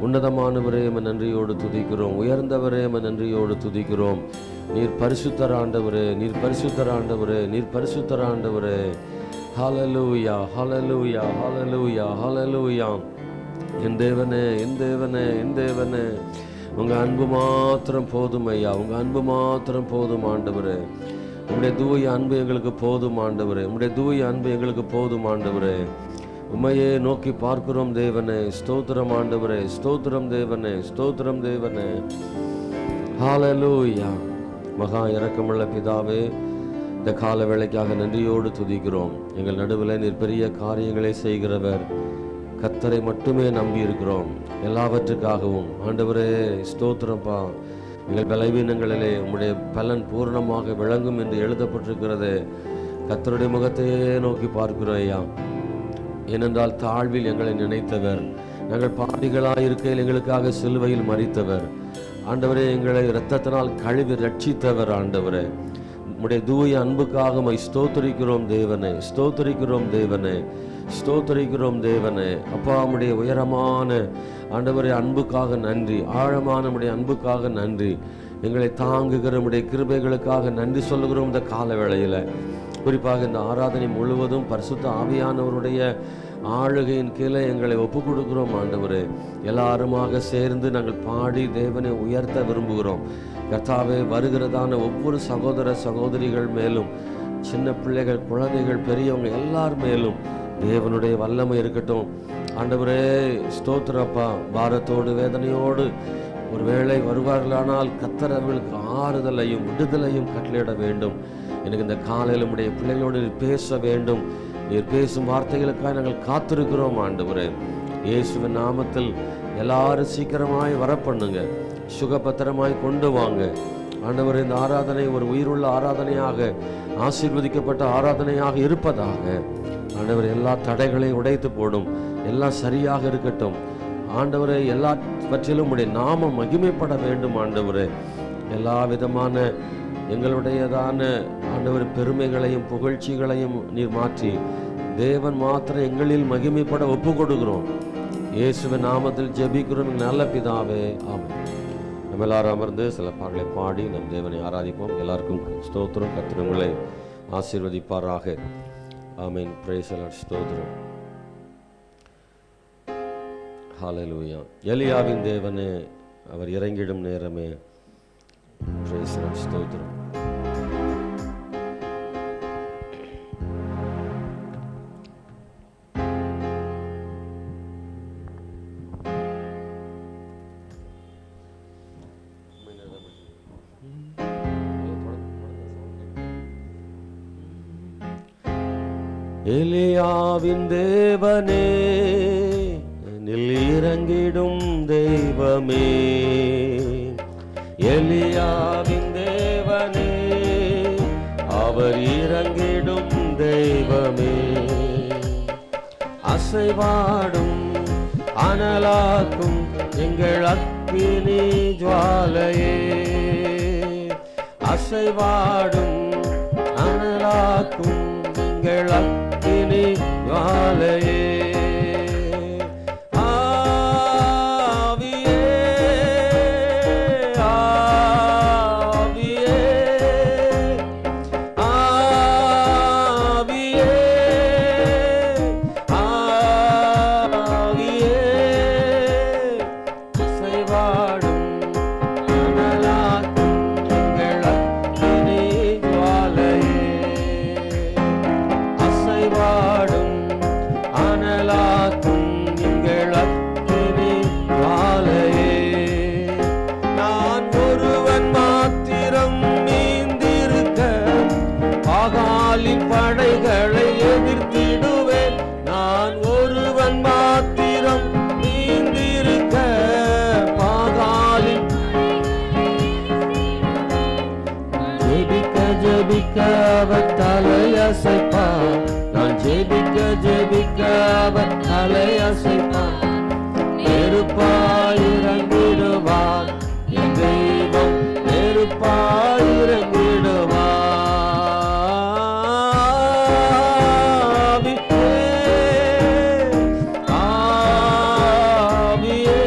உன்னதமானவரே நன்றியோடு துதிக்கிறோம். உயர்ந்தவரே நன்றியோடு துதிக்கிறோம். நீர் பரிசுத்தர் ஆண்டவரே, நீர் பரிசுத்தர் ஆண்டவரே, நீர் பரிசுத்தர் ஆண்டவரே. ஹல்லேலூயா, ஹல்லேலூயா, ஹல்லேலூயா, ஹல்லேலூயா. என் தேவனே, என் தேவனே, என் தேவனே, உங்க அன்பு மாத்திரம் போதும் ஐயா. உங்க அன்பு மாத்திரம் போதும் ஆண்டவரே. உங்களுடைய தூய அன்பு எங்களுக்கு போதும் ஆண்டவரே. உங்களுடைய தூய அன்பு எங்களுக்கு போதும் ஆண்டவரே. உம்மையே நோக்கி பார்க்கிறோம் தேவனே. ஸ்தோத்திரம் ஆண்டவரே, ஸ்தோத்திரம் தேவனே, ஸ்தோத்திரம் தேவனே. ஹல்லேலூயா. மகா இரக்கமுள்ள பிதாவே, இந்த கால வேளைக்காக நன்றியோடு துதிக்கிறோம். எங்கள் நடுவில் நீர் பெரிய காரியங்களை செய்கிறவர். கர்த்தரை மட்டுமே நம்பி இருக்கிறோம் எல்லாவற்றுக்காகவும். ஆண்டவரே ஸ்தோத்திரப்பா. எங்கள் பலவீனங்களிலே உம்முடைய பலன் பூர்ணமாக விளங்கும் என்று எழுதப்பட்டிருக்கிறது. கர்த்தருடைய முகத்தையே நோக்கி பார்க்கிறோம் ஐயா. ஏனென்றால் தாழ்வில் எங்களை நினைத்தவர், நாங்கள் பாவிகளாய் இருக்கையில் எங்களுக்காக சிலுவையில் மரித்தவர். ஆண்டவரே, எங்களை இரத்தத்தினால் கழுவி ரட்சித்தவர். ஆண்டவரே, உம்முடைய தூய அன்புக்காக ஸ்தோத்திரிக்கிறோம் தேவனே, ஸ்தோத்திரிக்கிறோம் தேவனே, ஸ்தோத்திரிக்கிறோம் தேவனே. அப்பா, உம்முடைய உயரமான ஆண்டவரே அன்புக்காக நன்றி. ஆழமான உம்முடைய அன்புக்காக நன்றி. எங்களை தாங்குகிற உம்முடைய கிருபைகளுக்காக நன்றி சொல்லுகிறோம். இந்த கால வேளையில் குறிப்பாக இந்த ஆராதனை முழுவதும் பரிசுத்த ஆவியானவருடைய ஆளுகையின் கீழே எங்களை ஒப்பு கொடுக்கிறோம். ஆண்டவரே, எல்லாருமாக சேர்ந்து நாங்கள் பாடி தேவனை உயர்த்த விரும்புகிறோம். கர்த்தாவே, வருகிறதான ஒவ்வொரு சகோதர சகோதரிகள் மேலும், சின்ன பிள்ளைகள், குழந்தைகள், பெரியவங்க எல்லார் மேலும் தேவனுடைய வல்லமை இருக்கட்டும். ஆண்டவரே ஸ்தோத்திரப்பா. பாரத்தோடு வேதனையோடு ஒருவேளை வருவார்களானால் கர்த்தர் அவர்களுக்கு ஆறுதலையும் விடுதலையும் கட்டளையிட வேண்டும். எனக்கு இந்த காலையில் உம்முடைய பிள்ளைகளோடு பேச வேண்டும். நீர் பேசும் வார்த்தைகளுக்காக நாங்கள் காத்திருக்கிறோம். ஆண்டவரே, இயேசுவின் நாமத்தில் எல்லாரும் சீக்கிரமாய் வரப்பண்ணுங்க, சுகபத்திரமாய் கொண்டு வாங்க. ஆண்டவரே, இந்த ஆராதனை ஒரு உயிருள்ள ஆராதனையாக, ஆசீர்வதிக்கப்பட்ட ஆராதனையாக இருப்பதாக. ஆண்டவரே, எல்லா தடைகளையும் உடைத்து போடும், எல்லாம் சரியாக இருக்கட்டும். ஆண்டவரே, எல்லாவற்றிலும் உடைய நாமம் மகிமைப்பட வேண்டும். ஆண்டவரே, எல்லா விதமான எங்களுடையதான ஆண்டவர் பெருமைகளையும் புகழ்ச்சிகளையும் நீர் மாற்றி தேவன் மாத்திரம் எங்களில் மகிமைப்பட ஒப்பு கொடுக்கிறோம். இயேசுவின் நாமத்தில் ஜெபிக்கிறோம் நல்ல பிதாவே, ஆமென். நம்ம எல்லாரும் அமர்ந்து சில பாடலை பாடி நம் தேவனை ஆராதிப்போம். எல்லாருக்கும் ஸ்தோத்திரம். கர்த்தர் உங்களை ஆசீர்வதிப்பாராக. ஆமென். Praise the lord. ஸ்தோத்திரம். ஹல்லேலூயா. எலியாவின் தேவனே, அவர் இறங்கிடும் நேரமே. Praise the lord. ஸ்தோத்திரம். எலியாவின் தேவனே, நில் இறங்கிடும் தெய்வமே. எலியாவின் தேவனே, அவர் இறங்கிடும் தெய்வமே. அசைவாடும் அனலாக்கும் எங்கள் அக்கினி ஜுவாலையே. அசைவாடும் அனலாக்கும் எங்கள் அக்கினி ஜுவாலையே. படைகளை எதிர்த்திடுவேன். நான் ஒருவன் மாத்திரம் நீந்திருக்க பாகாலின் ஜெபிக்க ஜெபிக்க அவர் தலையசைப்பார். நான் ஜெபிக்க ஜெபிக்க அவர் தலையசைப்பார். நெருப்பாயிரங்கிடுவார் என் தெய்வம், நெருப்பாயிரங்கிடுவார். ஆவியே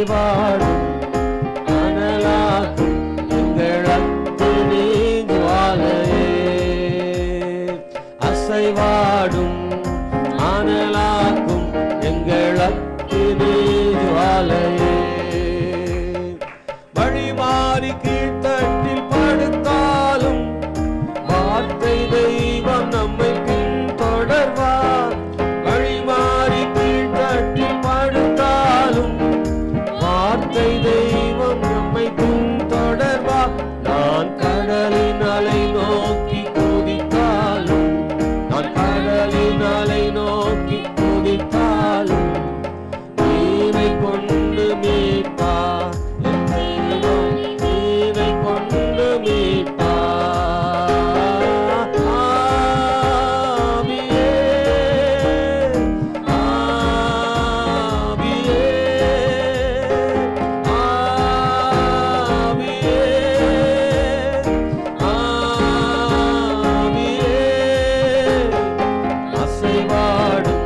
அசைவாடும் அனலாக்கும் எங்கள் அக்கினி ஜுவாலையே, அசைவாடும் அனலாக்கும் எங்கள் அக்கினி ஜுவாலையே. வழி மாறி கீழ்த்தட்டில் படுத்தாலும் வார்த்தை தெய்வம் நம்மை பின்தொடர்வார். வழி மாறி கீழ்த்தட்டில் படுத்தாலும் வார்த்தை தெய்வம் நம்மை பின்தொடர்வார். நான் கடலின் அலை நோக்கி குதித்தாலும், நான் கடலின் அலை நோக்கி குதித்தாலும் நீரை கொண்டு மீட்பார். நீரை கொண்டு மீட்பார். ஆவியே, ஆவியே, ஆவியே, ஆவியே, அசைவாடும்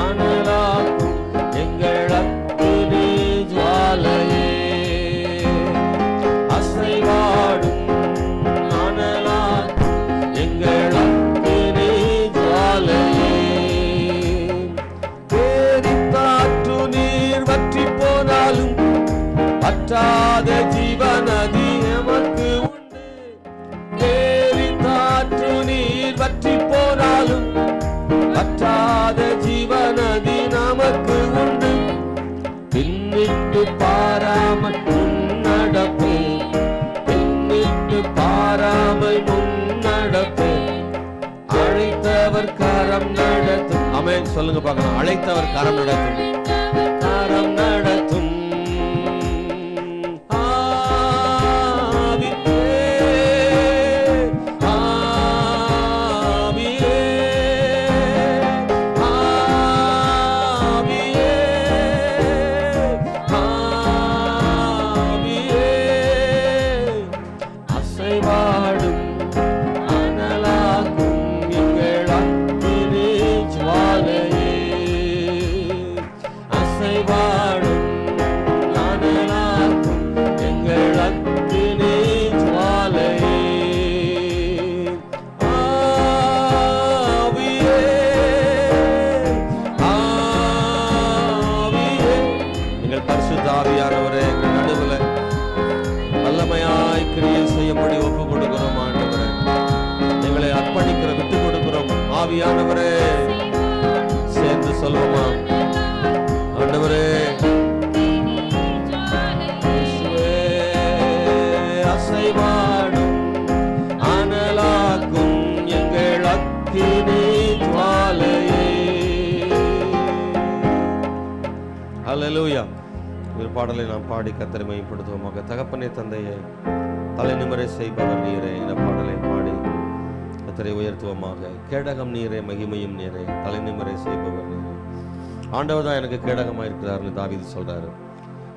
அனலாக்கும் எங்கள் அக்கினி ஜுவாலையே, அசைவாடும் அனலாக்கும் எங்கள் அக்கினி ஜுவாலையே. பேரித்தாற்று நீர் வற்றி போனாலும் வற்றாத ஜீவநதி எமக்கு உண்டு. பேரித்தாற்று நீர் வற்றி போனாலும் வற்றாத ஜீவநதி நமக்கு உண்டு. பின்னிட்டு பாராமல் முன்னடப்பேன், பின்னிட்டு பாராமல் முன்னடப்பேன். அழைத்தவர் கரம் நடத்தும். ஆமென் சொல்லுங்க பார்க்கலாம். அழைத்தவர் கரம் நடத்தும், கரம் நடத்தும். ஆவியே, ஆவியே, ஆவியே, ஆவியே, அசைவாடும் அனலாக்கும் எங்கள் அக்கினி ஜுவாலையே, அசைவாடும் அனலாக்கும் எங்கள் அக்கினி ஜுவாலையே. ஆவியே, ஆவியே, எங்கள் பரிசுத்த ஆவியானவரே, எங்கள் நடுவுல வல்லமையாய் கிரியை செய்யும்படி ஒப்பு கொடுக்கிறோம். ஆண்டவரே, எங்களை அர்ப்பணிக்கிற விட்டு கொடுக்கிறோம். ஆவியானவரே, சேர்ந்து சொல்லுவோமா? ஆண்டவரே, இயேசுவே, அசைவாடும் அனலாக்கும் எங்கள் அக்கினி ஜுவாலையே. ஹல்லேலூயா. ஒரு பாடலை நாம் பாடி கர்த்தரை மகிமைப்படுத்துவோமாக. தகப்பனே தந்தையே, தலை நிமிரை செய்பவர் நீரே, இந்த பாடலை பாடி கர்த்தரை உயர்த்துவோமாக. கேடகம் நீரே, மகிமையும் நீரே, தலை நிமிரை செய்பவர் நீரே. ஆண்டவர் தான் எனக்கு கேடகமாக இருக்கிறார்னு தாவீது சொல்றாரு.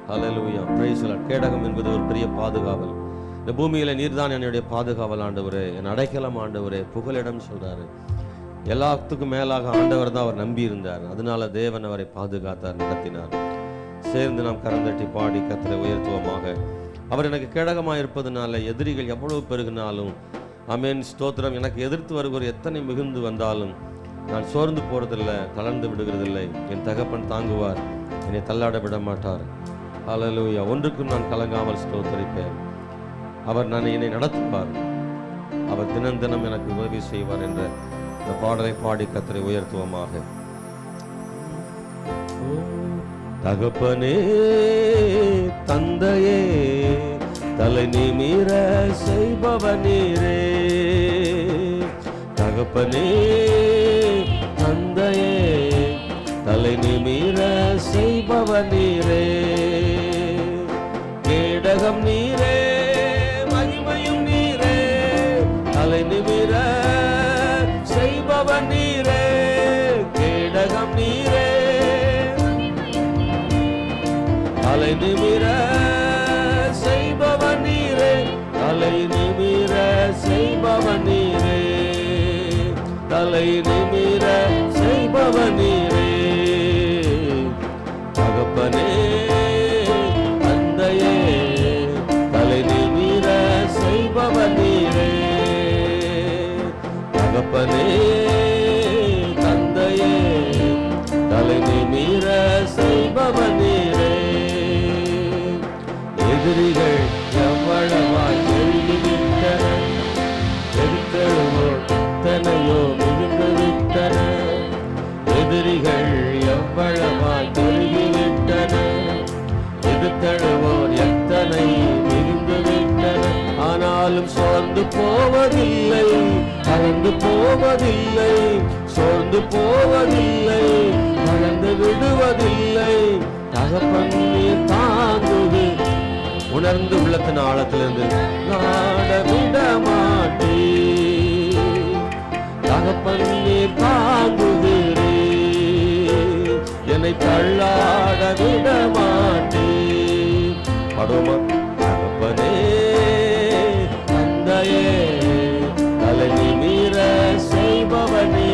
ஹல்லேலூயா, பிரைஸ் தி லார்ட். கேடகம் என்பது ஒரு பெரிய பாதுகாவல். இந்த பூமியில நீர்தான் என்னுடைய பாதுகாவல் ஆண்டவரே, என் அடைக்கலம் ஆண்டவரே, புகலிடம் சொல்றாரு. எல்லாத்துக்கும் மேலாக ஆண்டவர் தான் அவர் நம்பி இருந்தார். அதனால தேவன் அவரை பாதுகாத்தார், நடத்தினார். சேர்ந்து நாம் கரந்தட்டி பாடி கர்த்தரை உயர்த்துவோமாக. அவர் எனக்கு கேடகமாக இருப்பதனால எதிரிகள் எவ்வளவு பெருகினாலும், ஆமென் ஸ்தோத்திரம், எனக்கு எதிர்த்து வருகிற எத்தனை மிகுந்து வந்தாலும் நான் சோர்ந்து போறதில்லை, தளர்ந்து விடுகிறதில்லை. என் தகப்பன் தாங்குவார், என்னை தள்ளாட விட மாட்டார். ஹல்லேலூயா. ஒன்றுக்கும் நான் கலங்காமல் ஸ்தோத்தரிப்பேன். அவர் என்னை நடத்துவார், அவர் தினம் தினம் எனக்கு உதவி செய்வார் என்ற இந்த பாடலை பாடி கர்த்தரை உயர்த்துவோமாக. தகப்பனே தந்தையே, தலை நிமிர செய்பவர் நீரே. தகப்பனே தந்தையே, தலை நிமிர செய்பவர் நீரே. கேடகம் நீரே, மகிமையும் நீரே, தலை நிமிர செய்பவர் நீரே. கேடகம் நீரே, தலை நிமிர செய்பவர் நீரே, தலை நிமிர செய்பவர் நீரே, தலை நிமிர செய்பவர் நீரே. தகப்பனே எதிரிகள் எவ்வளவாய் பெருகிவிட்டன, எதிர்த்தெழுவோர் எத்தனையோ மிகுந்து விட்டன. எதிரிகள் எவ்வளவாய் பெருகிவிட்டன, எதிர்த்தெழுவோர் எத்தனை மிகுந்து விட்டன. ஆனாலும் சோர்ந்து போவதில்லை, கலந்து போவதில்லை, சோர்ந்து போவதில்லை, கலந்து விடுவதில்லை. தகப்பன் நீர் தாங்குது. உணர்ந்து உள்ளத்தின் ஆழத்திலிருந்து நாட விட மாட்டே, தகப்பன் நீர் தாங்குகிறே, என்னை தள்ளாட விட மாட்டே. படுமா தகப்பனே தந்தையே தலை நிமிர செய்பவனே.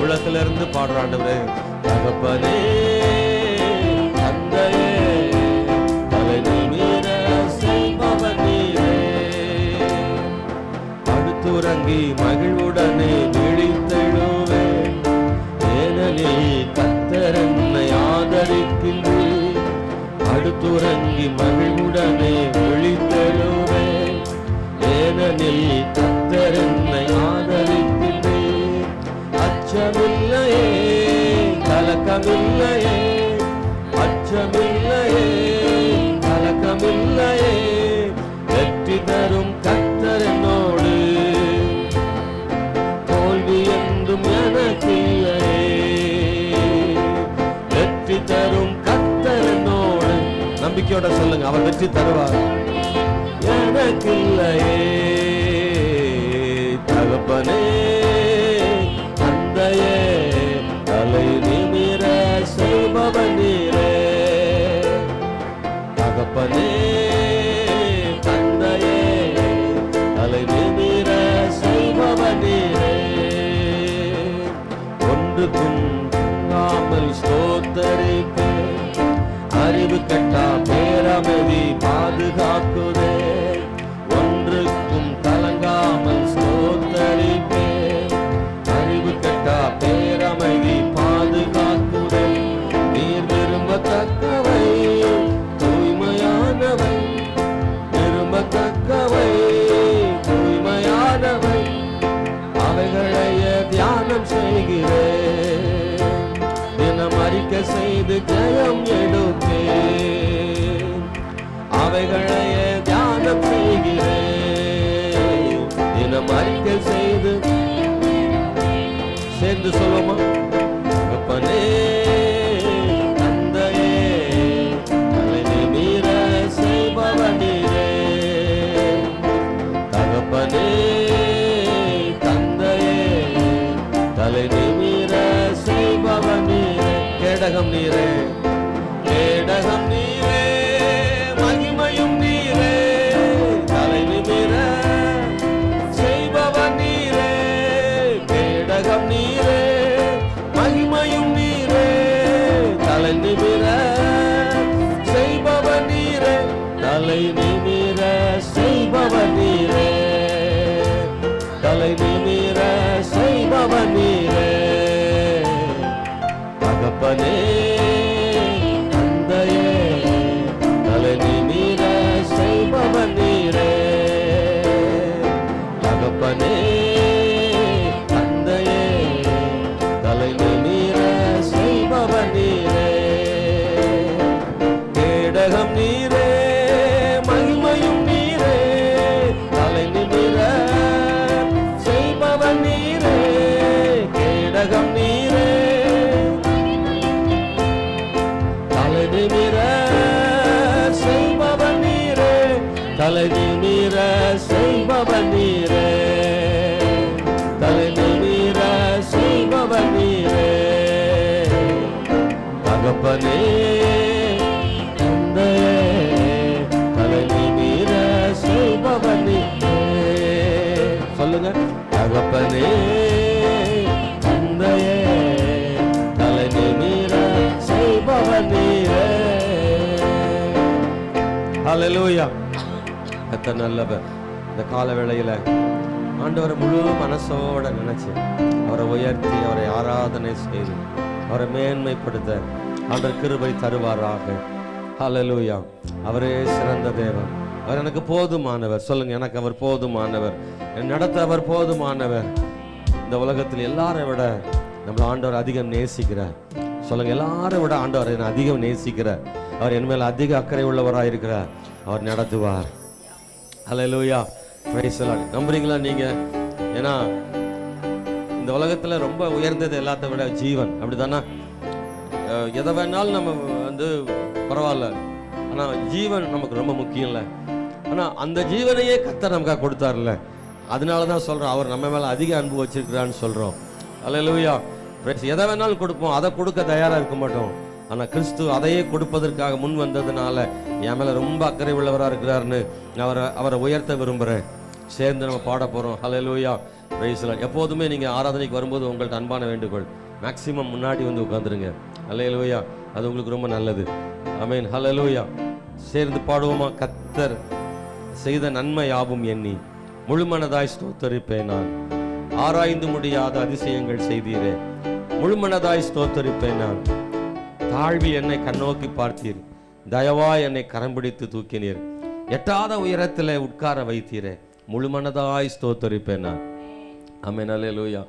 உள்ளத்திலிருந்து பாடுறாண்டவரே, தகப்பனே தந்தையே தலை நிமிர செய்பவனே. படுத்துறங்கி மகிழ்வுடனே விழித்தெழுவே, ஏனெனில் கர்த்தர் என்னை ஆதரிக்கின்றேன். படுத்துறங்கி மகிழ்வுடனே விழித்தெழுவே, ஏனெனில் கர்த்தர் என்னை ஆதரிக்கின்றேன். அச்சமில்லையே கலக்கமில்லையே, அச்சமில்லையே கலக்கமில்லையே, வெற்றி தரும் கர்த்தர் என்னோடு, தோல்வி என்றும் எனக்கில்லையே. வெற்றி தரும் கர்த்தர் என்னோடு, நம்பிக்கையோட சொல்லுங்க, அவர் வெற்றி தருவார். எனக்கில்லையே தகப்பனே தந்தையே தலை நிமிர செய்பவன் நீரே. தகப்பனே தந்தையே தலை நிமிர செய்பவன் நீரே. ஒன்றுக்கும் தங்காமல் ஸ்தோத்தரிப்பே, அறிவு கட்டா பேரமைதி பாதுகாக்குதே. ஒன்றுக்கும் கலங்காமல் ஸ்தோத்தரிப்பே, அறிவு கட்டா பேரமைதி பாதுகாக்குதே. நீர் விரும்பத்தக்கவை தூய்மையானவை, விரும்பத்தக்கவை தூய்மையானவை, அவைகளையே தியானம் செய்கிறேன். தினம் அறிக்கை செய்து ஜெயம் எடுப்பேன், அவைகளையே தியானம் செய்கிறேன். தினம் அறிக்கை செய்து சேர்ந்து சொல்லுமா, தகப்பனே தந்தையே தலை நிமிர செய்பவன் நீரே. தகப்பனே தந்தையே தலை நிமிர செய்பவன் நீரே. கேடகம் நீரே, கேடகம் நீரே, மகிமையும் நீரே, தலை நிமிர செய்பவன் நீரே. கேடகம் நீரே, மகிமையும் நீரே, தலை நிமிர செய்பவன் நீரே, தலை நிமிர செய்பவன் நீரே, தலை நிமிர செய்பவன் நீரே. தகப்பனே தந்தையே தலை நிமிர செய்பவன் நீரே. தகப்பனே தந்தையே தலை நிமிர செய்பவன் நீரே. கேடகம் நீரே, மகிமையும் நீரே, தலை நிமிர செய்பவன் நீரே. கேடகம் நீரே, தலை நிமிர செய்பவன் நீரே, தலை நிமிர செய்பவன் நீரே, தலை நிமிர செய்பவன் நீரே. தகப்பனே தந்தையே தலை நிமிர செய்பவன் நீரே. சொல்லுங்க, தகப்பனே தந்தையே தலை நிமிர செய்பவன் நீரே. ஹல்லேலூயா. கர்த்தர் நல்லவர். இந்த கால வேளையில ஆண்டவரை முழு மனசோட நினைச்சு அவரை உயர்த்தி அவரை ஆராதனை செய்து அவரை மேன்மைப்படுத்த ஆண்டவர் கிருபை தருவாராக. ஹல்லேலூயா. அவரே சிறந்த தேவன். அவர் எனக்கு போதுமானவர். சொல்லுங்க, எனக்கு அவர் போதுமானவர். என் நடத்த அவர் போதுமானவர். இந்த உலகத்தில் எல்லாரை விட நம்மள ஆண்டவர் அதிகம் நேசிக்கிறார். சொல்லுங்க, எல்லாரை விட ஆண்டவர் என்னை அதிகம் நேசிக்கிறார். அவர் என் மேல் அதிக அக்கறை உள்ளவராக இருக்கிறார். அவர் நடத்துவார். ஹல்லேலூயா. Praise the lord. நம்புறீங்களா நீங்க? ஏன்னா இந்த உலகத்துல ரொம்ப உயர்ந்தது எல்லாத்த விட ஜீவன். அப்படிதானா? எதை வேணாலும் நம்ம வந்து பரவாயில்ல, ஆனா ஜீவன் நமக்கு ரொம்ப முக்கியம் இல்லை. ஆனா அந்த ஜீவனையே கர்த்தர் நமக்காக கொடுத்தார்ல, அதனாலதான் சொல்றோம் அவர் நம்ம மேல அதிக அன்பு வச்சிருக்கிறான்னு சொல்றோம். ஹல்லேலூயா. எதை வேணாலும் கொடுப்போம், அதை கொடுக்க தயாரா இருக்க மாட்டோம். ஆனா கிறிஸ்து அதையே கொடுப்பதற்காக முன் வந்ததுனால என் மேல ரொம்ப அக்கறை உள்ளவராக இருக்கிறாருன்னு அவரை உயர்த்த விரும்புறேன். சேர்ந்து நம்ம பாட போறோம். ஹல்லேலூயா. Praise the lord. எப்போதுமே நீங்க ஆராதனைக்கு வரும்போது உங்கள்ட்ட அன்பான வேண்டுகோள், மேக்சிமம் முன்னாடி வந்து உட்காந்துருங்க. ஹல்லேலூயா. அது உங்களுக்கு ரொம்ப நல்லது. ஆமென். ஹல்லேலூயா. சேர்ந்து பாடுவோமா? கர்த்தர் செய்த நன்மை யாவும் எண்ணி முழுமனதாய் ஸ்தோத்தரிப்பேன் நான். ஆராய்ந்து முடியாத அதிசயங்கள் செய்தீரே, முழுமனதாய் ஸ்தோத்தரிப்பேன் நான். தாழ்வில் என்னை கண்ணோக்கி பார்த்தீர், தயவாய் என்னை கரம் பிடித்து தூக்கினீர். எட்டாத உயரத்தில் உட்கார வைத்தீரே, முழுமனதாய் ஸ்தோத்தரிப்பேன் நான். ஆமென். ஹல்லேலூயா.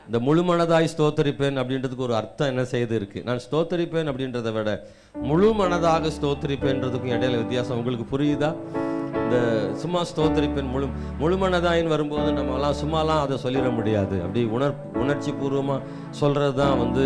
இந்த முழுமனதாய் ஸ்தோத்தரிப்பேன் அப்படின்றதுக்கு ஒரு அர்த்தம் என்ன செய்து இருக்கு. நான் ஸ்தோத்தரிப்பேன் அப்படின்றத விட முழு மனதாக ஸ்தோத்தரிப்பேன்றதுக்கும் இடையில வித்தியாசம் உங்களுக்கு புரியுதா? இந்த சும்மா ஸ்தோத்தரிப்பேன் முழுமனதாயின்னு வரும்போது நம்மலாம் சும்மாலாம் அதை சொல்லிட முடியாது. அப்படி உணர்ச்சி பூர்வமாக சொல்கிறது தான் வந்து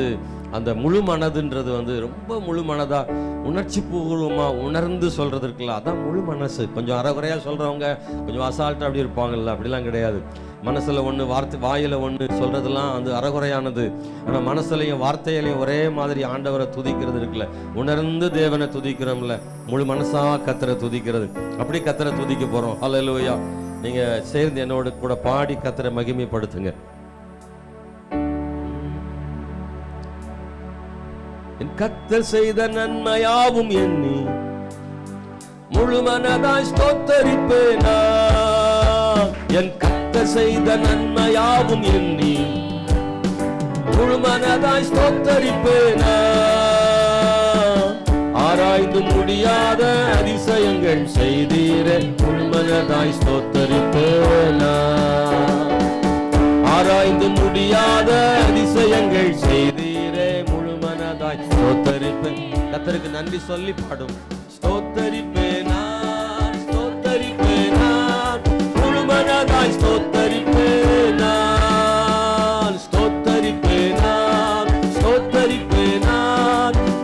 அந்த முழு மனதுன்றது வந்து ரொம்ப முழு மனதா உணர்ச்சி பூர்வமாக உணர்ந்து சொல்கிறதுக்குல அதான் முழு மனசு. கொஞ்சம் அறகுறையாக சொல்கிறவங்க கொஞ்சம் அசால்ட்டாக அப்படி இருப்பாங்கல்ல, அப்படிலாம் கிடையாது. மனசில் ஒன்று, வாயில் ஒன்று சொல்கிறதெல்லாம் வந்து அறகுறையானது. ஆனால் மனசுலையும் வார்த்தையிலையும் ஒரே மாதிரி ஆண்டவரை துதிக்கிறது இருக்குல்ல, உணர்ந்து தேவனை துதிக்கிறோம்ல, முழு மனசாக கர்த்தரை துதிக்கிறது. அப்படி கர்த்தரை துதிக்க போகிறோம். ஹல்லேலூயா. நீங்கள் சேர்ந்து என்னோட கூட பாடி கர்த்தரை மகிமைப்படுத்துங்க. என் கர்த்தர் செய்த நன்மையாவும் எண்ணி முழுமனதாய் ஸ்தோத்தரிப்பேனா. என் கர்த்தர் செய்த நன்மையாவும் எண்ணி முழுமனதாய் ஸ்தோத்தரிப்பேனா. ஆராய்ந்து முடியாத அதிசயங்கள் செய்தீரே, முழுமனதாய் ஸ்தோத்தரிப்பேனா. ஆராய்ந்து முடியாத அதிசயங்கள் செய்தீரே, முழுமனதாய் ஸ்தோத்தரிப்பேன். கர்த்தருக்கு நன்றி சொல்லி பாடும். ஸ்தோத்தரிப்பேனா, ஸ்தோத்தரிப்பேனா, முழுமனதாய் ஸ்தோத்தரிப்பேனா. ஸ்தோத்தரிப்பேனா, ஸ்தோத்தரிப்பேனா,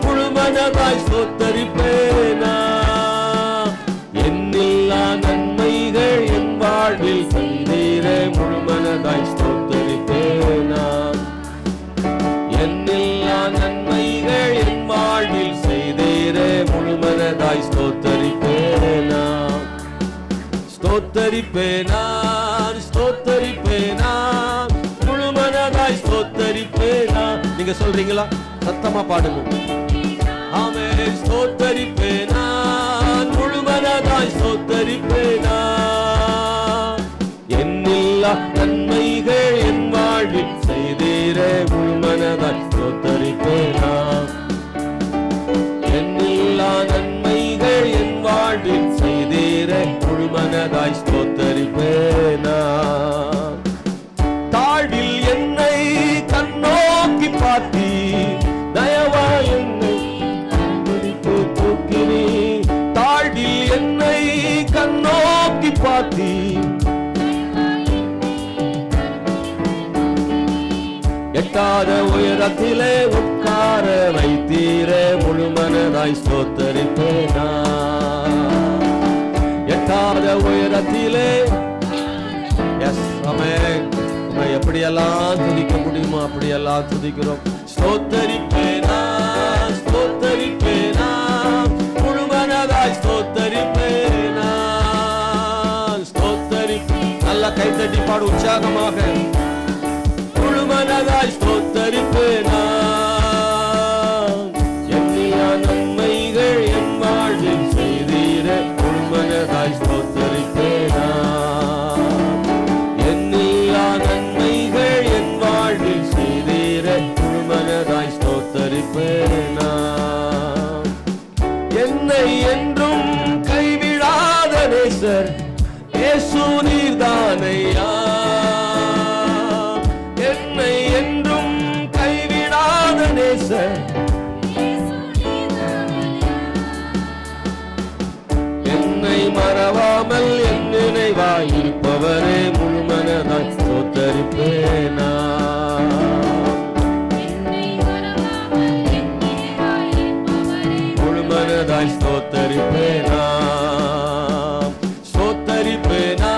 முழுமனதாய் ஸ்தோத்தரிப்பேனா. எண்ணில்லா நன்மைகள் என் வாழ்வில் செய்தீரே, முழுமனதாய் ஸ்தோத்தரிப்பேனா. எண்ணில்லா நன்மைகள் என் வாழ்வில் செய்தீரே, முழுமனதாய் ஸ்தோத்தரிப்பேனா. ஸ்தோத்தரிப்பேனா, ஸ்தோத்தரிப்பேனா, முழுமனதாய் ஸ்தோத்தரிப்பேனா. நீங்க சொல்றீங்களா? சத்தமா பாடுங்க. ஆமென். ஸ்தோத்தரிப்பேனா, முழுமனதாய் ஸ்தோத்தரிப்பேனா. எண்ணில்லா நன்மைகள் என் வாழ்வில் செய்தீரே, முழுமனதாய் ஸ்தோத்தரிப்பேனா. எண்ணில்லா நன்மைகள் என் வாழ்வில் செய்தீரே, முழுமனதாய் ஸ்தோத்தரிப்பேனா. தாழ்வில் என்னை கண்ணோக்கி பார்த்தீ, தயவாய் என்னை பிடித்து தூக்கினீ. தாழ்வில் என்னை கண்ணோக்கி பார்த்தீ, எட்டாத உயரத்திலே உட்கார வைத்தீரே, முழுமனதாய் ஸ்தோத்தரிப்பேனா. எட்டாத உயரத்திலே எப்படியெல்லாம் துதிக்க முடியுமோ அப்படியெல்லாம் துதிக்கிறோம். ஸ்தோத்தரிப்பேனா, ஸ்தோத்தரிப்பேனா, முழுமனதாய் ஸ்தோத்தரிப்பேனா. நல்லா கைத்தட்டி பாடு உற்சாகமாக. முழுமனதாய் ஸ்தோத்தரிப்பேனா. எண்ணியா நன்மைகள் என் வாழ்வில் செய்தீரே, முழுமனதாய் ஸ்தோத்தரிப்பேனா. எண்ணியா நன்மைகள் என் வாழ்வில் செய்தீரே, முழுமனதாய் ஸ்தோத்தரிப்பேனா. என்னை நேசர் இயேசு நீர்தானையா, என்னை என்றும் கைவிடாத நேசர், என்னை மறவாமல் என் நினைவாய் இருப்பவரே, முழுமனதாய் ஸ்தோத்தரிப்பேனா, முழுமனதாய் ஸ்தோத்தரிப்பேனா, ஸ்தோத்தரிப்பேனா,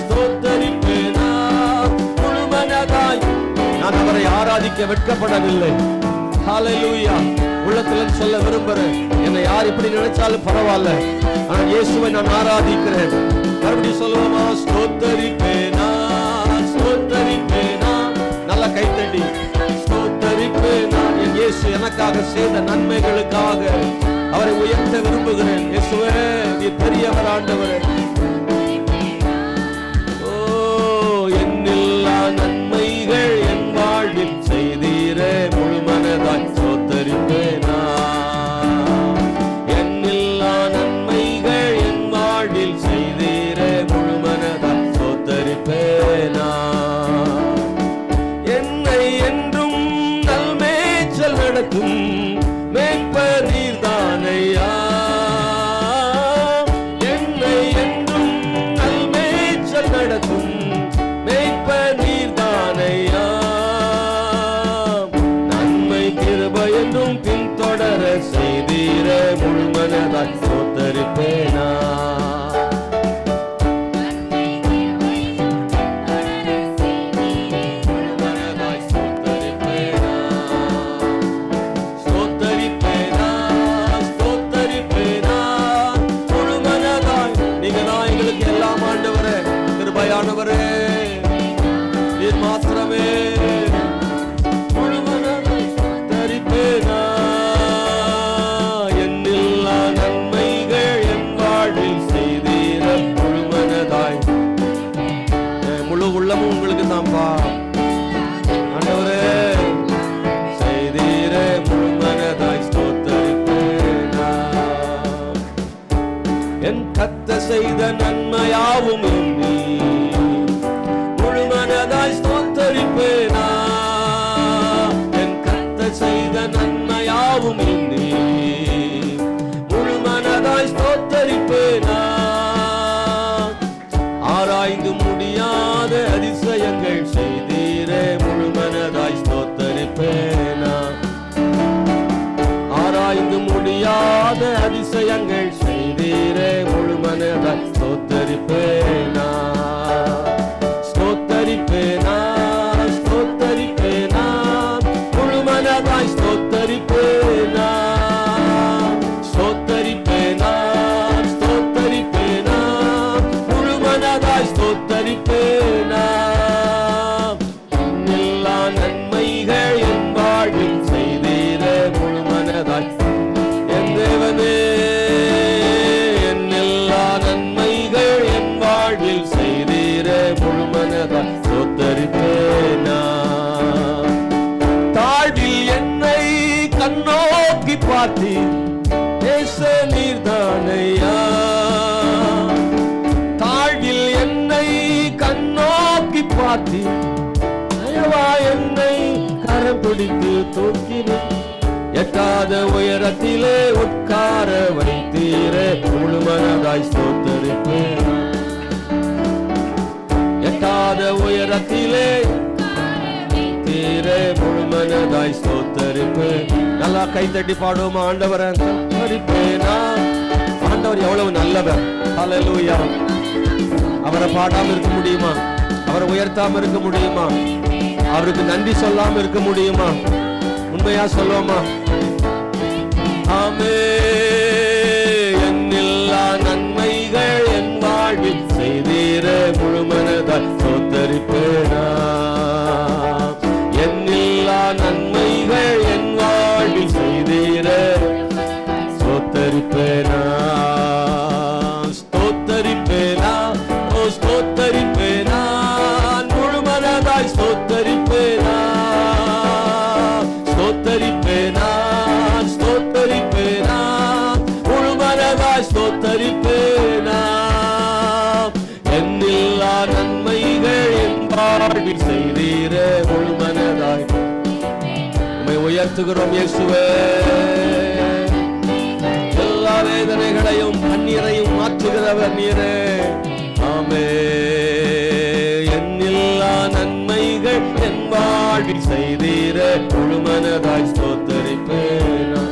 ஸ்தோத்தரிப்பேனா, முழுமனதாய். நான் அவரை ஆராதிக்க வெட்கப்படவில்லை. ஹல்லேலூயா. உள்ளத்துல சொல்ல விரும்புறேன், என்னை யார் இப்படி நினைச்சாலும் பரவாயில்ல, ஆனால் இயேசுவை நான் ஆராதிக்கிறேன். மறுபடியும் சொல்லுவோமா? ஸ்தோத்தரிப்பேனா, ஸ்தோத்தரிப்பேனா. நல்லா கைத்தட்டி ஸ்தோத்தரிப்பேனா. என் இயேசு எனக்காக செய்த நன்மைகளுக்காக அவரை உயர்த்த விரும்புகிறேன். இயேசுவே, நீ பெரியவர் ஆண்டவரே. ஓ, என்னில்லா நன்மைகள் என் வாழ்வில் செய்தீரே, முழுமனதாய் ஸ்தோத்தரிப்பேனா, என்னில்லா நன்மைகள் என் வாழ்வில் செய்தீரே, முழுமனதாய் ஸ்தோத்தரிப்பேனா, என்னை என்றும் நல்மேய்ச்சல் நடத்தும் மேய்ப்பர் நீர்தானையா, என்னை என்றும் நல்மேய்ச்சல் நடத்தும் மேய்ப்பர் நீர்தானையா, நன்மை கிருபை என்றும் பின்தொடர செய்தீரே, முழுமனதாய் ஸ்தோத்தரிப்பேனா, முழுமனதாய் ஸ்தோத்தரிப்பேனா, ஸ்தோத்தரிப்பேனா, ஸ்தோத்தரிப்பேனா, முழுமனதாய். நீங்க தான் எங்களுக்கு எல்லாம் ஆண்டவரே, கிருபையானவரே, நீர் மாத்திரமே. முழுமனதாய் ஸ்தோத்தரிப்பேனா, என்னில்லா நன்மைகள் என் வாழ்வில் செய்தீரே, முழுமனதாய். முழு உள்ளமும் உங்களுக்கு தான்ப்பா ஆண்டவரே, செய்தீரே, முழுமனதாய் ஸ்தோத்தரிப்பேனா, என் கத்த செய்த நன்மையாவும் எண்ணி முழுமனதாய் ஸ்தோத்தரிப்பேனா, என் கத்த செய்த நன்மையாவும் எண்ணி முழுமனதாய் ஸ்தோத்தரிப்பேனா, ஆராய்ந்து முடியாத அதிசயங்கள் செய்தீரே, முழுமனதாய் ஸ்தோத்தரிப்பேனா, ஆராய்ந்து முடியாத அதிசயங்கள் செய்தீரே, முழுமனதாய் ஸ்தோத்தரிப்பேனா, ஸ்தோத்தரிப்பேனா, ஸ்தோத்தரிப்பேனா, முழுமனதாய் ஸ்தோத்தரிப்பேனா, ஸ்தோத்தரிப்பேனா, ஸ்தோத்தரிப்பேனா, முழுமனதாய் ஸ்தோத்தரிப்பேனா, எல்லா நன்மைகள் என் வாழ்வில் செய்தீரே, முழுமனதாய். என் தேவனே, என் எல்லா நன்மைகள் என் வாழ்வில் செய்தீரே, முழுமனதாய் ஸ்தோத்தரிப்பேனா, தாழ்வில் என்னை கண்ணோக்கி பார்த்தீர், நேச நீர்தானையா, தாழ்வில் என்னை கண்ணோக்கி பார்த்தீர், தயவா என்னை கரம் பிடித்து தூக்கினீர், எட்டாத உயரத்திலே உட்கார வைத்தீரே, முழுமனதாய் ஸ்தோத்தரிப்பேனா, எட்டாத உயரத்திலே தீரே, முழுமனதாய் ஸ்தோத்தரிப்பேன். நல்லா கைத்தட்டி பாடுவோமா? ஆண்டவரை ஸ்தோத்தரிப்பேனா. ஆண்டவர் எவ்வளவு நல்லவர். ஹல்லேலூயா. அவரை பாடாம இருக்க முடியுமா? அவரை உயர்த்தாம இருக்க முடியுமா? அவருக்கு நன்றி சொல்லாம இருக்க முடியுமா? உண்மையா சொல்லுவோமா? ஆமே. என்னில்லா நன்மைகள் என் வாழ்வில் செய்தீரே, முழுமனதாய் ஸ்தோத்தரிப்பேனா, என்னில்லா நன்மைகள் என் வாழ்வில் செய்தீரே, ஸ்தோத்தரிப்பேனா, ஸ்தோத்தரிப்பேனா, ஓ ஸ்தோத்தரிப்பேனா, முழுமனதாய் ஸ்தோத்தரிப்பேனா, ஸ்தோத்தரிப்பேனா, ஸ்தோத்தரிப்பேனா, செய்தீரே முழு மனதாய் உம்மை உயர்த்துகிறோம் இயேசுவே. எல்லா வேதனைகளையும் கண்ணீரையும் மாற்றுகிறவர் நீரே. ஆமே. என்னில்லா நன்மைகள் என் வாழ்வில் செய்தீரே முழு மனதாய் ஸ்தோத்தரிப்பேன்.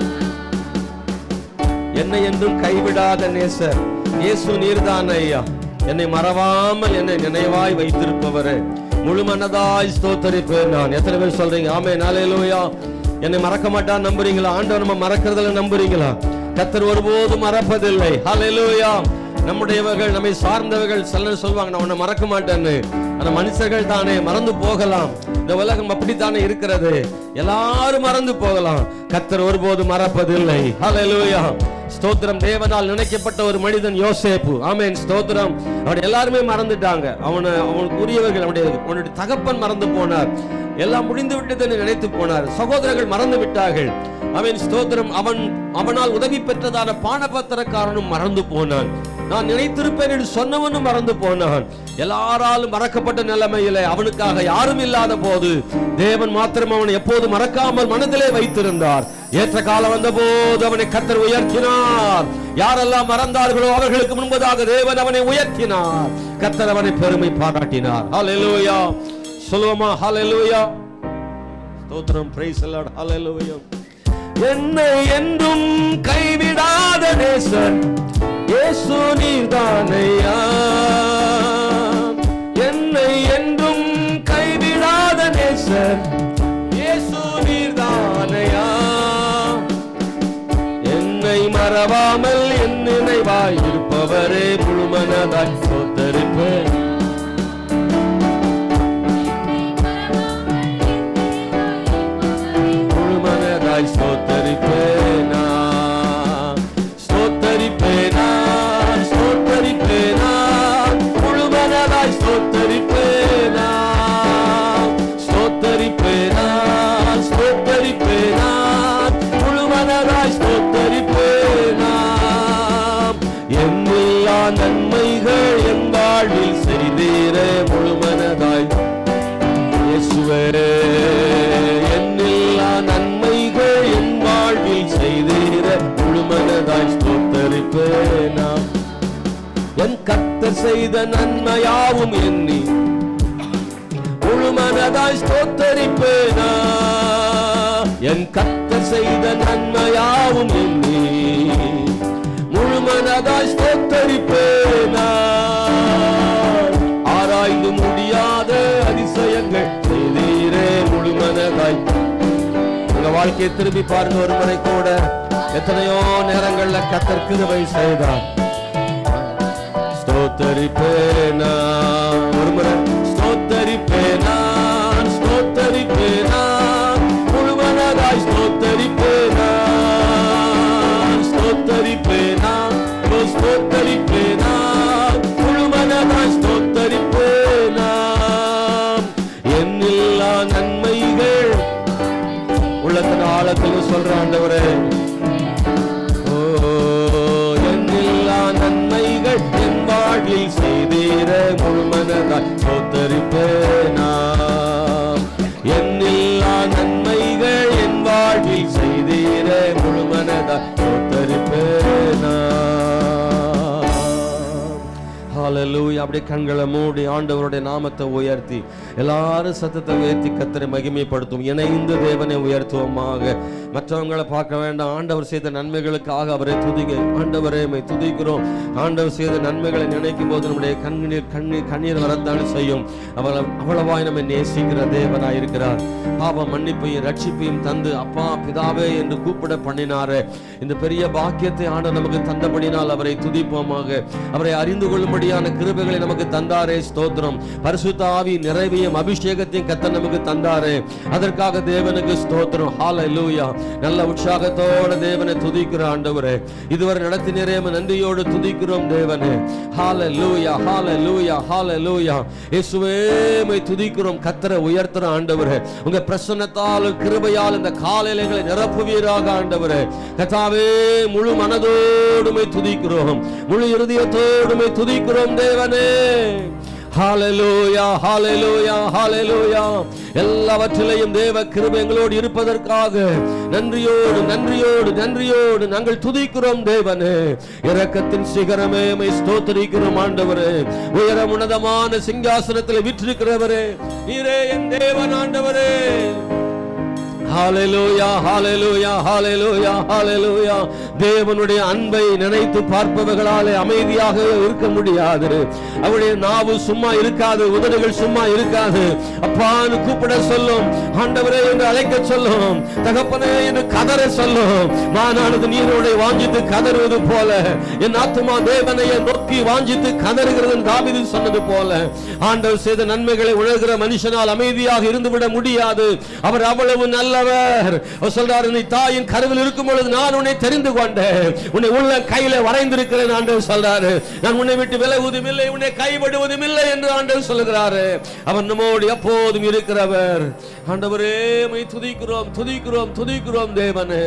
என்னை என்றும் கைவிடாத நேசர் இயேசு நீர்தான் ஐயா. என்னை மறவாமல் என்னை நினைவாய் வைத்திருப்பவரே முழு மனதாய் ஸ்தோத்தரிப்பேன் நான். எத்தனை பேர் சொல்றீங்க ஆமென் ஹல்லேலூயா? என்னை மறக்க மாட்டான் நம்புறீங்களா? ஆண்டவர் நம்ம மறக்கிறதுல நம்புறீங்களா? கர்த்தர் ஒருபோதும் மறப்பதில்லை. ஹல்லேலூயா. நம்முடையவர்கள் நம்மை சார்ந்தவர்கள் சிலர் சொல்வாங்க நான் உன்னை மறக்க மாட்டேன்னு. ஆனா மனுஷர்கள் தானே மறந்து போகலாம். இந்த உலகம் அப்படித்தானே இருக்கிறது. எல்லாரும் மறந்து போகலாம். கர்த்தர் ஒருபோதும் மறப்பதில்லை. ஹல்லேலூயா. ஸ்தோத்திரம். தேவனால் நினைக்கப்பட்ட ஒரு மனிதன் யோசேப்பு. ஆமென் ஸ்தோத்திரம். அவன் எல்லாருமே மறந்துட்டாங்க. அவனுக்கு உரியவர்கள் அவனுடைய தகப்பன் மறந்து போனார். எல்லாம் முடிந்து விட்டது என்று நினைத்து போனார். சகோதரர்கள் மறந்து விட்டார்கள். அவன் ஸ்தோத்திரம். அவனால் உதவி பெற்றதான பானபத்திரக்காரனும் மறந்து போனான். நான் நினைத்திருப்பேன் என்று சொன்னவனும் மறந்து போனான். எல்லாராலும் மறக்கப்பட்ட நிலைமையிலே அவனுக்காக யாரும் இல்லாத போது தேவன் மாத்திரம் அவனை எப்போது மறக்காமல் மனதிலே வைத்திருந்தார். ஏற்ற காலம் வந்த போது அவனை கர்த்தர் உயர்த்தினார். யாரெல்லாம் மறந்தார்களோ அவர்களுக்கு முன்பதாக தேவன் அவனை உயர்த்தினார். கர்த்தர் அவனை பெருமை பாராட்டினார். ஹல்லேலூயா. சொல்லுவோமா ஹல்லேலூயா? ஸ்தோத்திரம். Praise the lord. ஹல்லேலூயா. என்னை என்றும் கைவிடாத நேசன் இயேசு நீர்தானையா. என்னை என்றும் கைவிடாத நேசன் இயேசு நீர்தானையா. என்னை மறவாமல் என் நினைவாய் இருப்பவரே முழு மனதாய் ஸ்தோத்தரிப்பேன். முழு மனதாய் ஸ்தோத்தரிப்பேனா ஸ்தோத்தரிப்பேனா ஸ்தோத்தரிப்பேனா முழு மனதாய் ஸ்தோத்தரிப்பேனா ஸ்தோத்தரிப்பேனா ஸ்தோத்தரிப்பேனா முழு மனதாய் ஸ்தோத்தரிப்பேனா. எல்லா நன்மைகள் என் வாழ்வில் செய்தீரே முழு மனதாய் இயேசுவே. எல்லா நன்மைகள் என் வாழ்வில் செய்தீரே முழு மனதாய் ஸ்தோத்தரிப்பேனா. என் கர்த்தர் செய்த நன்மையாவும் எண்ணி முழு மனதாய் ஸ்தோத்தரிப்பேனா. என் கர்த்தர் செய்த நன்மையாவும் எண்ணி முழு மனதாய் ஸ்தோத்தரிப்பேனா. ஆராய்ந்து முடியாத அதிசயங்கள் செய்தீரே முழு மனதாய். உங்க வாழ்க்கையை திரும்பி பாருங்க ஒரு முறை கூட. எத்தனையோ நேரங்கள்ல கர்த்தர் கிருபை செய்தார். ஸ்தோத்தரிப்பேனா. ஒரு முறை ஸ்தோத்தரிப்பேனா ஸ்தோத்தரிப்பேனா முழு மனதாய் ஸ்தோத்தரிப்பேனா ஸ்தோத்தரிப்பேனா ஸ்தோத்தரிப்பேனா முழு மனதாய் ஸ்தோத்தரிப்பேனா. என்னில்லா நன்மைகள் உள்ளத்தின் ஆழத்தில் சொல்ற ஆண்டவரே. என்னில்லா நன்மைகள் என் வாழ்வில் செய்தீர முழு மனதாய் ஸ்தோத்தரிப்பேனா. என்னில்லா நன்மைகள் என் வாழ்வில் செய்தீர முழு மனதாய் ஸ்தோத்தரிப்பேனா. ஹல்லேலூயா. அப்படியே கண்களை மூடி ஆண்டவருடைய நாமத்தை உயர்த்தி எல்லாரும் சத்தத்தை உயர்த்தி கர்த்தரை மகிமைப்படுத்தும். இணைந்து தேவனை உயர்த்துவோமாக. மற்றவங்களை பார்க்க வேண்டாம். ஆண்டவர் செய்த நன்மைகளுக்காக அவரை துதிங்க. ஆண்டவரை துதிக்கிறோம். ஆண்டவர் செய்த நன்மைகளை நினைக்கும் போது நம்முடைய கண்ணீர் வரத்தானே செய்யும். அவ்வளவாய் நம்மை நேசிக்கிற தேவனாய் இருக்கிறார். பாவ மன்னிப்பையும் ரட்சிப்பையும் தந்து அப்பா பிதாவே என்று கூப்பிட பண்ணினாரே. இந்த பெரிய பாக்கியத்தை ஆண்டவர் நமக்கு தந்தபடினால் அவரை துதிப்போமாக. அவரை அறிந்து கொள்ளும்படியான கிருபைகளை நமக்கு தந்தாரே. ஸ்தோத்திரம். பரிசுத்த ஆவி நிறைவையும் அபிஷேகத்தையும் கர்த்தர் நமக்கு தந்தாரே. அதற்காக தேவனுக்கு ஸ்தோத்திரம். ஹல்லேலூயா. நல்ல உற்சாகத்தோட தேவனை துதிக்கிற ஆண்டவரே. இதுவரை நடத்தினரே நன்றியோடு துதிக்கிறோம் தேவனே. ஹல்லேலூயா ஹல்லேலூயா ஹல்லேலூயா. இயேசுவே மை துதிக்கிறோம். கர்த்தரை உயர்த்துற ஆண்டவரே. உங்க பிரசன்னத்தால் கிருபையால் இந்த காலையில எங்களை நிரப்புவீராக ஆண்டவரே. கர்த்தாவே முழு மனதோடு மை துதிக்கிறோம். முழு இருதயத்தோடு மை துதிக்கிறோம் தேவனே. ஹalleluya ஹalleluya ஹalleluya. எல்லாவற்றிலேயும் தேவ கிருபை எங்களோடு இருப்பதற்காக நன்றியோடு நன்றியோடு நன்றியோடு நாங்கள் துதிக்கிறோம் தேவனே. இரக்கத்தின் சிகரமே உம்மை ஸ்தோத்திரிக்கிறோம் ஆண்டவரே. உயரம் உன்னதமான சிங்காசனத்தில் வீற்றிருக்கிறவரே நீரே என் தேவன் ஆண்டவரே. ஹalleluya ஹalleluya ஹalleluya ஹalleluya. தேவனுடைய அன்பை நினைத்து பார்ப்பவர்களாலே அமைதியாக இருக்க முடியாது. அவருடைய நாவு சும்மா இருக்காது, உதடுகள் சும்மா இருக்காது. அப்பான்னு கூப்பிட சொல்லும், ஆண்டவரே என்று அழைக்க சொல்லும், தகப்பனே என்று கதற சொல்லும். மானானது நீரோடை வாஞ்சித்து கதறுவது போல என் ஆத்துமா தேவனையை நோக்கி வாஞ்சித்து கதறுகிறது தாவீது சொன்னது போல ஆண்டவர் செய்த நன்மைகளை உணர்கிற மனுஷனால் அமைதியாக இருந்துவிட முடியாது. அவர் அவ்வளவு நல்லவர். சொல்றார், நீ தாயின் கருவில் இருக்கும் பொழுது நான் உன்னை தெரிந்து கொண்டேன், உன்னை உள்ள கையில வரைந்திருக்கிறேன் ஆண்டவர் சொல்றாரு. நான் உன்னை விட்டு விலகுவதும் இல்லை, உன்னை கைவிடுவதும் இல்லை என்று ஆண்டவர் சொல்லுகிறாரு. அவர் நம்மோடு எப்போதும் இருக்கிறவர். ஆண்டவரே உம்மை துதிக்கிறோம் துதிக்கிறோம் துதிக்கிறோம் தேவனே.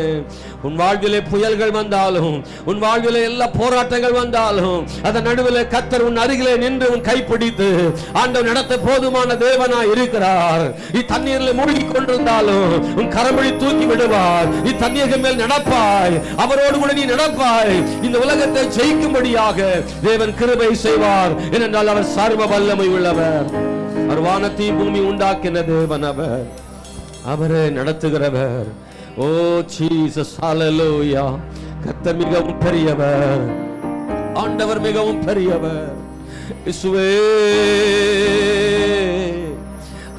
உன் வாழ்விலே புயல்கள் வந்தாலும், உன் வாழ்விலே எல்லா போராட்டங்கள் வந்தாலும், அதன் நடுவில் கர்த்தர் உன் அருகிலே நின்று உன் கைப்பிடித்து ஆண்டவர் நடத்த போதுமான தேவனாய் இருக்கிறார். தண்ணீரில் மூழ்கி கொண்டிருந்தாலும் உன் கரமொழி தூக்கி விடுவார். நீ தண்ணீர்கள் மேல் நடப்பாய், அவரோடு கூட நீ நடப்பாய். இந்த உலகத்தை ஜெயிக்கும்படியாக தேவன் கிருபை செய்வார். ஏனென்றால் அவர் சர்வ வல்லமை உள்ளவர். அவர் வானத்தையும் பூமி உண்டாக்கின தேவன். அவர் அவரே நடத்துகிறவர். ஓ ஜீசஸ் ஹalleluya. கர்த்தர் மிகவும் பெரியவர், ஆண்டவர் மிகவும் பெரியவர். இயேசுவே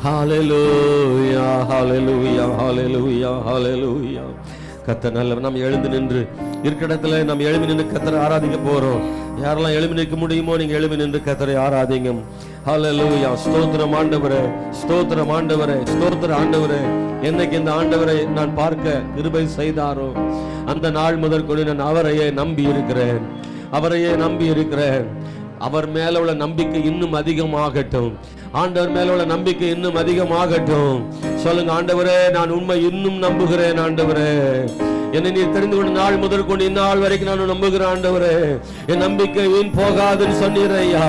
ஹalleluya ஹalleluya ஹalleluya ஹalleluya. கர்த்தர் நல்லவர். நாம் எழுந்து நின்று இருக்கிற இடத்துல நாம் எழும்பி நின்று கர்த்தரை ஆராதிக்க போறோம். யாரெல்லாம் எழும்பி நிற்க முடியுமோ நீங்க எழும்பி நின்று கர்த்தரை ஆராதிங்க. ஹalleluya. ஸ்தோத்திரம் ஆண்டவரே, ஸ்தோத்திரம் ஆண்டவரே, ஸ்தோத்திரம் ஆண்டவரே. என்னைக்கு இந்த ஆண்டவரை நான் பார்க்க கிருபை செய்தாரோ அந்த நாள் முதற்கொண்டு நான் அவரையே நம்பி இருக்கிறேன், அவரையே நம்பி இருக்கிறேன். அவர் மேல உள்ள நம்பிக்கை இன்னும் அதிகமாகட்டும். ஆண்டவர் மேல உள்ள நம்பிக்கை இன்னும் அதிகமாகட்டும். சொல்லுங்க, ஆண்டவரே நான் உண்மை இன்னும் நம்புகிறேன். ஆண்டவரே என்னை நீர் தெரிந்து கொண்ட நாள் முதற்கொண்டு இந்நாள் வரைக்கும் நான் நம்புகிறேன். ஆண்டவரே என் நம்பிக்கை வீண் போகாதுன்னு சொன்னீரே ஐயா.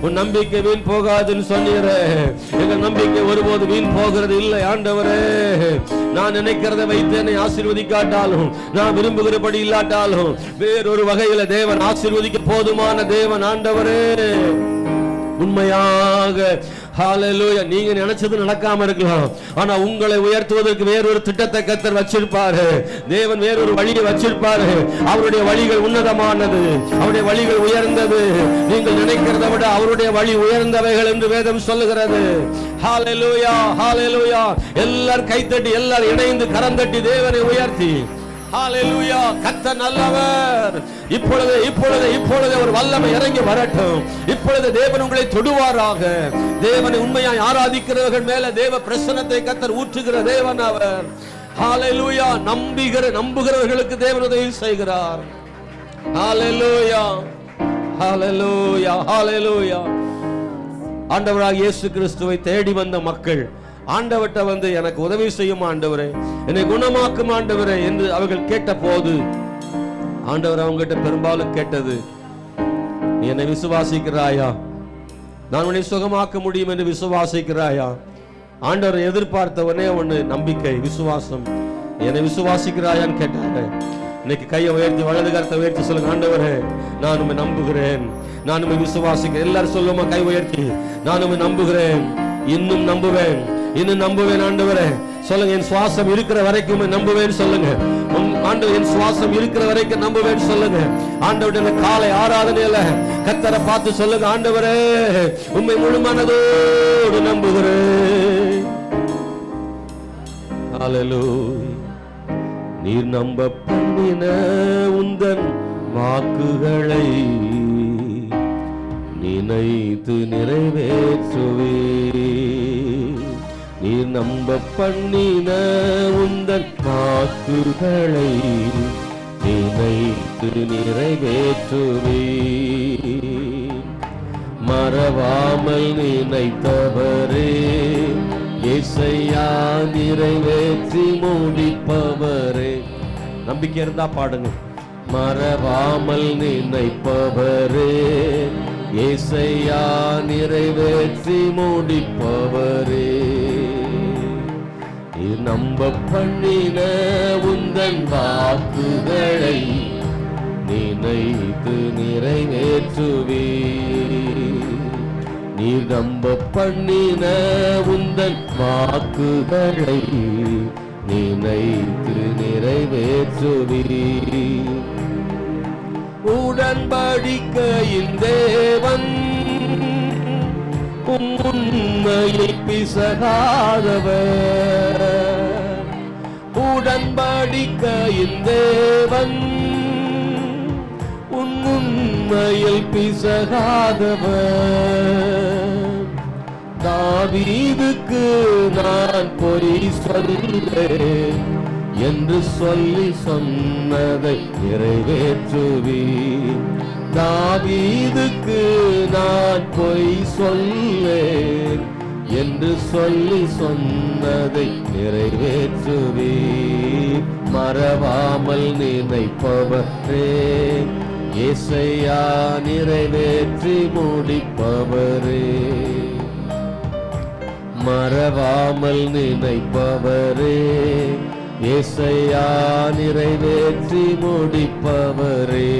உன் நம்பிக்கை வீண் போகாதுன்னு சொன்னீரே. எங்கள் நம்பிக்கை ஒருபோது வீண் போகிறது இல்லை ஆண்டவரே. நான் நினைக்கிறதை வைத்து என்னை ஆசீர்வதிக்காட்டாலும், நான் விரும்புகிறபடி இல்லாட்டாலும் வேறொரு வகையில தேவன் ஆசீர்வதிக்க போதுமான தேவன் ஆண்டவரே. உண்மையாக ஹalleluya. நீங்க நினைச்சது நடக்காம இருக்கலாம், ஆனா உங்களை உயர்த்துவதற்கு வேறொரு திட்டத்தை கர்த்தர் வச்சிருப்பாரு. தேவன் வேறொரு வழியை வச்சிருப்பாரு. அவருடைய வழிகள் உன்னதமானது, அவருடைய வழிகள் உயர்ந்தது. நீங்கள் நினைக்கிறதை விட அவருடைய வழி உயர்ந்தவைகள் என்று வேதம் சொல்லுகிறது. ஹalleluya ஹalleluya. எல்லாரும் கைத்தட்டி, எல்லாரும் இணைந்து கரம் தட்டி தேவனை உயர்த்தி ஹalleluya. கர்த்தர் நல்லவர். இப்பொழுது இப்பொழுது இப்பொழுது ஒரு வல்லமை இறங்கி வரட்டும். இப்பொழுது தேவன் உங்களை தொடுவாராக. தேவனை உண்மையாய் ஆராதிக்கிறவர்கள் மேல தேவ பிரசன்னத்தை கர்த்தர் ஊற்றுகிற தேவன் அவர். ஹalleluya. நம்புகிறவர்களுக்கு தேவன் உதவி செய்கிறார். ஹalleluya ஹalleluya ஹalleluya. ஆண்டவராகிய இயேசு கிறிஸ்துவை தேடி வந்த மக்கள் ஆண்டவர்ட்ட வந்து எனக்கு உதவி செய்யும் ஆண்டவரே, என்னை குணமாக்கும் ஆண்டவரே என்று அவர்கள் கேட்ட போது ஆண்டவர் அவங்ககிட்ட பெரும்பாலும் கேட்டது, நீ என்னை விசுவாசிக்கிறாயா? நான் உன்னை சுகமாக்க முடியும் என்று விசுவாசிக்கிறாயா? ஆண்டவர் எதிர்பார்த்த ஒரே ஒண்ணு நம்பிக்கை, விசுவாசம். என்னை விசுவாசிக்கிறாயான்னு கேட்டாரு. இன்னைக்கு கையை உயர்த்தி வலது கரத்தை உயர்த்தி சொல்லுங்க, ஆண்டவரே நான் உம்மை நம்புகிறேன், நான் உம்மை விசுவாசிக்கிறேன். எல்லாரும் சொல்லுமா கை உயர்த்தி, நான் உம்மை நம்புகிறேன், இன்னும் நம்புவேன், இன்னும் நம்புவேன். ஆண்டவரே சொல்லுங்க, என் சுவாசம் இருக்கிற வரைக்கும் நம்புவேன் சொல்லுங்க. ஆண்டவர் என் சுவாசம் இருக்கிற வரைக்கும் நம்புவேன் சொல்லுங்க. ஆண்டவருடைய காலை ஆராதனையில கர்த்தரை பார்த்து சொல்லுங்க, ஆண்டவரே உம்மை முழு மனதோடு நம்புகிறேன். ஹalleluya. நீர் நம்ப பண்ணின உந்தன் வாக்குகளை நினைத்து நிறைவேற்றுவே. நீர் நம்ப பண்ணின உந்தன் வாக்குகளை நினைத்து நிறைவேற்றுவே. மறவாமல் நினைத்தவரே இயேசையா, நிறைவேற்றி முடிப்பவரே. நம்பிக்கை இருந்தா பாடுங்க. மறவாமல் நினைப்பவரே ஏசையா நிறைவேற்றி முடிப்பவரே, நீர் நம்ப பண்ணின உந்தன் வாக்குகளை நினைத்து நிறைவேற்றுவீர். நீர் நம்ப பண்ணின உந்தன் வாக்குகளை நினைத்து நிறைவேற்றுவீர். உடன்படிக்கையின் தேவன் உண்மையை பிசகாதவர். உடன்படிக்கையின் தேவன் உண்மையில் பிசகாதவர். தாவீதுக்கு நான் பொய் சொல்லேன் என்று சொல்லி சொன்னதை நிறைவேற்றுவீர். தாவீதுக்கு நான் பொய் சொல்லேன் என்று சொல்லி சொன்னதை நிறைவேற்றுவீர். மறவாமல் நினைப்பவரே, ஏசையா நிறைவேற்றி முடிப்பவரே. மறவாமல் நினைப்பவரே, ஏசையா நிறைவேற்றி முடிப்பவரே.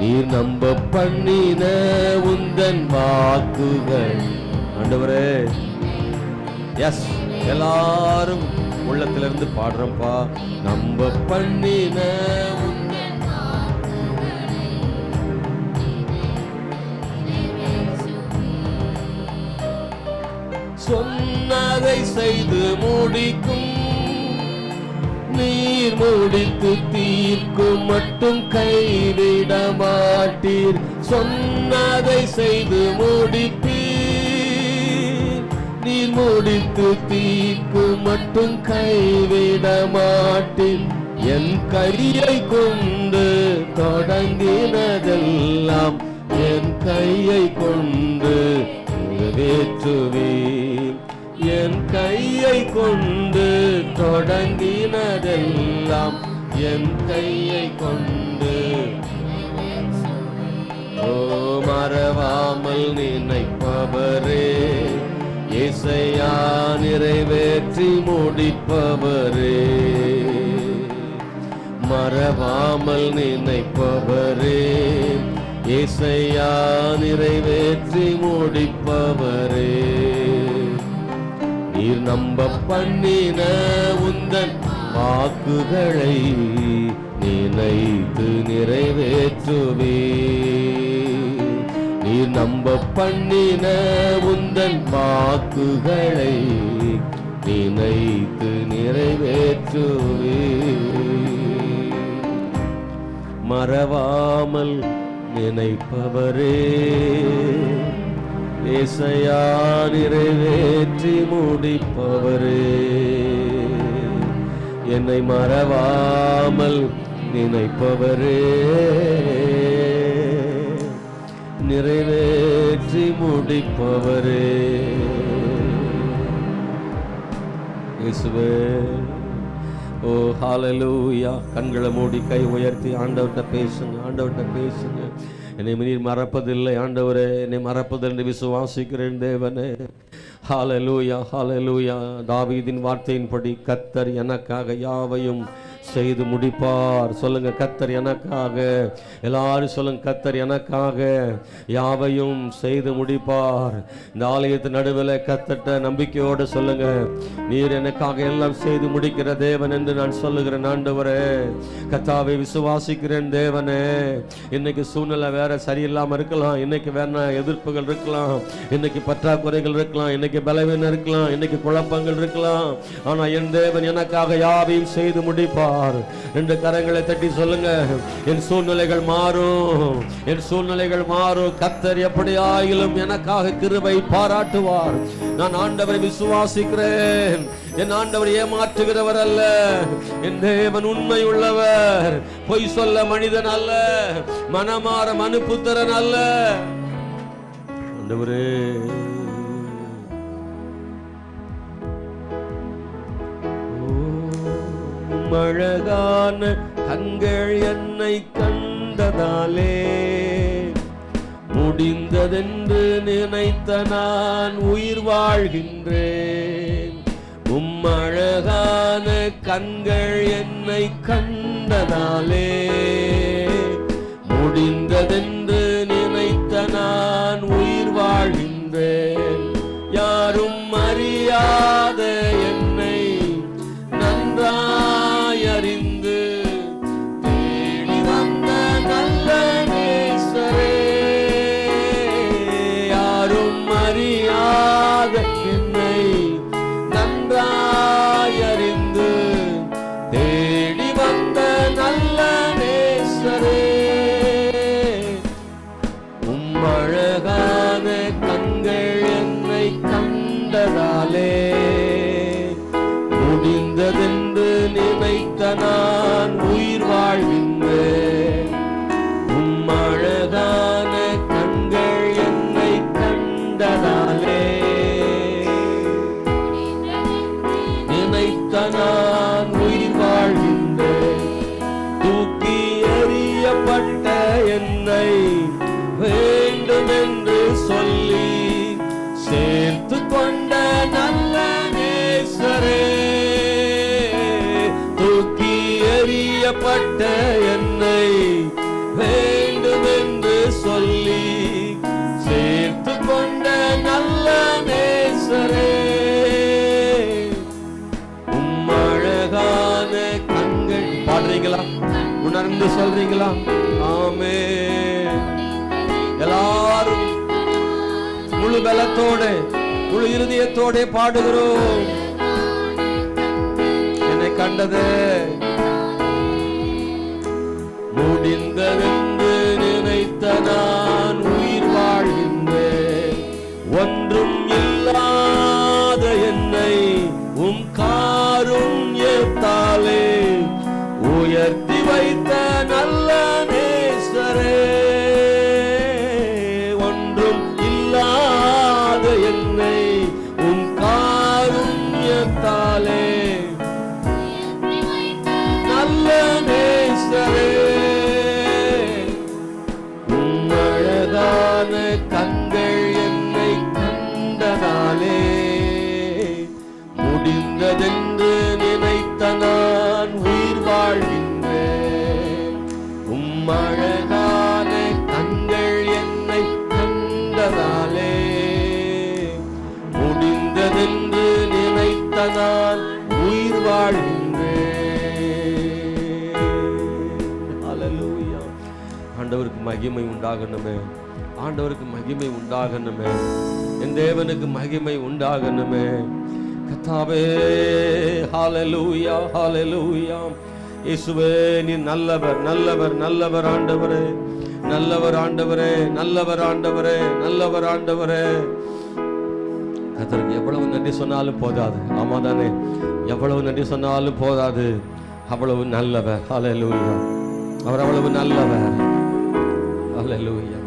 நீர் நம்ப பண்ணின உந்தன் வாக்குகள். ஆண்டவரே, எஸ், எல்லாரும் உள்ளத்திலிருந்து பாடுறோம்ப்பா. நம்ப பண்ணின சொன்னதை செய்து முடிக்கும், நீர் முடித்து தீர்க்கும் மட்டும் கைவிட மாட்டீர். சொன்னதை செய்து முடிப்பீர், நீர் முடித்து தீர்க்கும் மட்டும் கைவிட மாட்டீர். என் கையை கொண்டு தொடங்கினதெல்லாம் என் கையை கொண்டு நிறைவேற்றுவீர். என் கையை கொண்டு தொடங்கினதெல்லாம் என் கையை கொண்டு. ஓ மறவாமல் நினைப்பவரே, ஏசையா நிறைவேற்றி முடிப்பவரே. மறவாமல் நினைப்பவரே, ஏசையா நிறைவேற்றி முடிப்பவரே. நீர் நம்ப பண்ணின உந்தன் வாக்குகளை நினைத்து நிறைவேற்றுவீர். நீர் நம்ப பண்ணின உந்தன் வாக்குகளை நினைத்து நிறைவேற்றுவீர். மறவாமல் நினைப்பவரே, ஏசையா நிறைவேற்றி முடிப்பவரே. என்னை மறவாமல் நினைப்பவரே, நிறைவேற்றி முடிப்பவரே. இயேசுவே, ஓ ஹalleluya. கண்களை மூடி கை உயர்த்தி ஆண்டவர்கிட்ட பேசுங்க, ஆண்டவர்கிட்ட பேசுங்க. என்னை நீர் மறப்பதில்லை ஆண்டவரே, என்னை மறப்பதில்லை என்று விசுவாசிக்கிறேன் தேவனே. ஹalleluya, ஹalleluya. தாவீதின் வார்த்தையின்படி கர்த்தர் எனக்காக யாவையும் செய்து முடிப்பார். சொல்லுங்க, கர்த்தர் எனக்காக. எல்லாரும் சொல்லுங்க, கர்த்தர் எனக்காக யாவையும் செய்து முடிப்பார். இந்த ஆலயத்து நடுவில் கர்த்தர்ட்ட நம்பிக்கையோடு சொல்லுங்க, நீர் எனக்காக எல்லாம் செய்து முடிக்கிற தேவன் என்று நான் சொல்லுகிறேன் ஆண்டவரே. கர்த்தாவை விசுவாசிக்கிறேன் தேவனே. இன்னைக்கு சூழ்நிலை வேற சரியில்லாம இருக்கலாம், இன்னைக்கு வேற எதிர்ப்புகள் இருக்கலாம், இன்னைக்கு பற்றாக்குறைகள் இருக்கலாம், இன்னைக்கு பலவீனம் இருக்கலாம், இன்னைக்கு குழப்பங்கள் இருக்கலாம். ஆனா என் தேவன் எனக்காக யாவையும் செய்து முடிப்பார். ரெண்டு கரங்களை தட்டி சொல்லுங்க, என் சூழ்நிலைகள் மாறும், என் சூழ்நிலைகள் மாறும். கர்த்தர் எப்படி ஆயிலும் எனக்காக கிருபை பாராட்டுவார். நான் ஆண்டவரை விசுவாசிக்கிறேன். என் ஆண்டவர் ஏமாற்றுகிறவர் அல்ல, என் தேவன் உண்மை உள்ளவர். பொய் சொல்ல மனிதன் அல்ல, மனமாற மனுபுத்திரன் அல்ல. ஆண்டவரே, அழகான கண்கள் என்னை கண்டதாலே முடிந்ததென்று நினைத்த நான் உயிர் வாழ்கின்றேன். அழகான கண்கள் என்னை கண்டதாலே முடிந்ததென்று நினைத்த நான் உயிர் வாழ்கின்றேன். யாரும் அறியாத என்னை நன்றாய் அறிந்து தேடி வந்த நல்ல நேசரே, யாரும் அறியாத என்னை நன்றாய் அறிந்து தேடி வந்த நல்ல நேசரே, அழகான கண்கள் என்னை கண்டதாலே முடிந்ததென்று நினைத்த நான் உயிர் வாழ்கின்றேன். அழகான கண்கள் என்னை கண்டதாலே நினைத்த நான் உயிர் வாழ்கின்றேன். தூக்கி எறியப்பட்ட என்னை வேண்டும் என்று சொல்லி சேர்த்து கொண்ட நல்ல நேசரே, தூக்கி எறியப்பட்ட என்னை வேண்டும் என்று சொல்லி சேர்த்து கொண்ட நல்ல நேசரே, அழகான கண்கள். பாடுறீங்களா? உணர்ந்து சொல்றீங்களா? ஆமென். எல்லாரும் முழு பலத்தோட முழு இருதயத்தோட பாடுகிறோம். என்னை கண்டது முடிந்ததென்று நினைத்த நான் உயிர் வாழ்கின்றேன். ஒன்றும் இல்லாத என்னை உம் காருண்யத்தாலே உயர்த்தி வைத்த நல்ல நேசரே, ஒன்றும் இல்லாத என்னை உம் காருண்யத்தாலே நல்ல நேசரே, உம் அழகான கண்கள் என்னை கண்டதாலே முடிந்ததென்று நினைத்த நான் உயிர் வாழ்கின்றேன். உம் அழகான கண்கள் என்னை கண்டதாலே முடிந்ததென்று நினைத்த நான் உயிர் வாழ்கின்றேன். ஹல்லேலூயா. ஆண்டவருக்கு மகிமை உண்டாகணுமே, ஆண்டவருக்கு மகிமை உண்டாகணுமே, என் தேவனுக்கு மகிமை உண்டாகணுமே. கர்த்தாவே, ஹல்லேலூயா, ஹல்லேலூயா. இயேசுவே, நீ நல்லவர், நல்லவர், நல்லவர் ஆண்டவரே, நல்லவர் ஆண்டவரே, நல்லவர் ஆண்டவரே, நல்லவர் ஆண்டவரே. கர்த்தருக்கு எவ்வளவு நன்றி சொன்னாலும் போதாது. ஆமா தானே? எவ்வளவு நன்றி சொன்னாலும் போதாது. அவ்வளவு நல்லவர். ஹல்லேலூயா. அவர் அவ்வளவு நல்லவர். ஹல்லேலூயா.